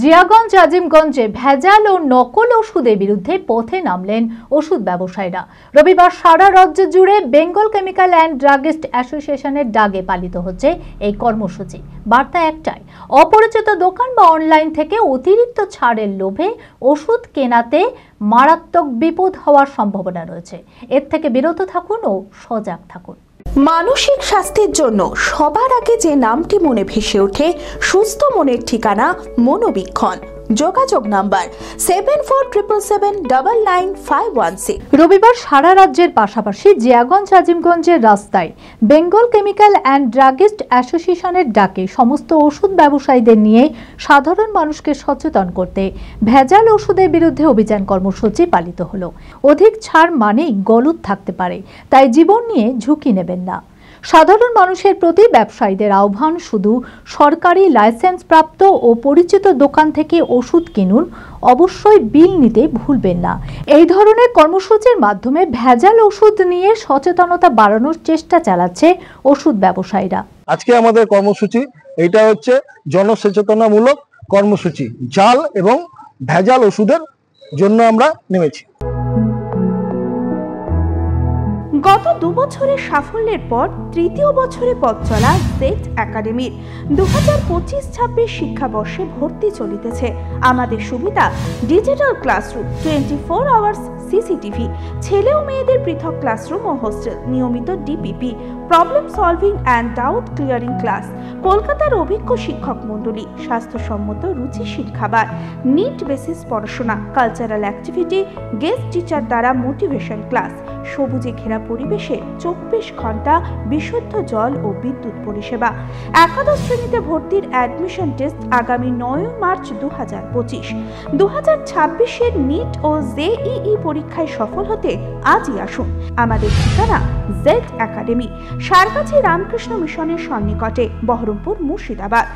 জিয়াগঞ্জ আজিমগঞ্জে ভেজাল ও নকল ওষুধের বিরুদ্ধে পথে নামলেন ওষুধ ব্যবসায়ীরা। রবিবার সারা রাজ্য জুড়ে বেঙ্গল কেমিক্যাল অ্যান্ড ড্রাগিস্ট অ্যাসোসিয়েশনের ডাকে পালিত হচ্ছে এই কর্মসূচি। বার্তা একটাই, অপরিচিত দোকান বা অনলাইন থেকে অতিরিক্ত ছাড়ের লোভে ওষুধ কেনাতে মারাত্মক বিপদ হওয়ার সম্ভাবনা রয়েছে। এর থেকে বিরত থাকুন ও সজাগ থাকুন। মানসিক স্বাস্থ্যের জন্য সবার আগে যে নামটি মনে ভেসে ওঠে, সুস্থ মনের ঠিকানা মনোবীক্ষণ। যোগাযোগ নাম্বার 7477799516। রবিবার সারা রাজ্যের পাশাপাশি জিয়াগঞ্জ আজিমগঞ্জের রাস্তায় বেঙ্গল কেমিক্যাল অ্যান্ড ড্রাগিস্ট অ্যাসোসিয়েশনের ডাকে সমস্ত ওষুধ ব্যবসায়ীদের নিয়ে সাধারণ মানুষকে সচেতন করতে ভেজাল ওষুধের বিরুদ্ধে অভিযান কর্মসূচি পালিত হলো। অধিক ছাড় মানেই গলদ থাকতে পারে, তাই জীবন নিয়ে ঝুঁকি নেবেন না। সাধারণ মানুষের প্রতি ব্যবসায়ীদের আহ্বান, শুধু সরকারি লাইসেন্স প্রাপ্ত ও পরিচিত দোকান থেকে ওষুধ কিনুন, অবশ্যই বিল নিতে ভুলবেন না। এই ধরনের কর্মসূচির মাধ্যমে ভেজাল ওষুধ নিয়ে সচেতনতা বাড়ানোর চেষ্টা চালাচ্ছে ওষুধ ব্যবসায়ীরা। আজকে আমাদের কর্মসূচি এটা হচ্ছে জনসচেতনামূলক কর্মসূচি। জাল এবং ভেজাল ওষুধের জন্য আমরা নেমেছি। গত 2 বছরের সাফল্যের পর তৃতীয় বছরে পথ চলা জেড একাডেমির 2025-26 শিক্ষাবর্ষে ভর্তি চলিতেছে। আমাদের সুবিধা ডিজিটাল ক্লাসরুম, 24 আওয়ার্স সিসিটিভি, ছেলে ও মেয়েদের পৃথক ক্লাসরুম ও হোস্টেল, নিয়মিত DPP, problem solving and doubt clearing class, কলকাতার অভিজ্ঞ শিক্ষক মণ্ডলী, স্বাস্থ্যসম্মত রুচিশীল খাবার, নিট বেসিস পড়াশোনা, কালচারাল অ্যাক্টিভিটি, গেস্ট টিচার দ্বারা মোটিভেশন ক্লাস, সবুজে ঘেরা পরিবেশে 24 ঘন্টা বিশুদ্ধ জল ও বিদ্যুৎ পরিষেবা। একাদশ শ্রেণীতে ভর্তির অ্যাডমিশন টেস্ট আগামী 9 মার্চ 2025। 2026-এর নিট ও জেইই পরীক্ষায় সফল হতে আজই আসুন। আমাদের ঠিকানা জেড একাডেমি, সারগাছি রামকৃষ্ণ মিশনের সন্নিকটে, বহরমপুর, মুর্শিদাবাদ।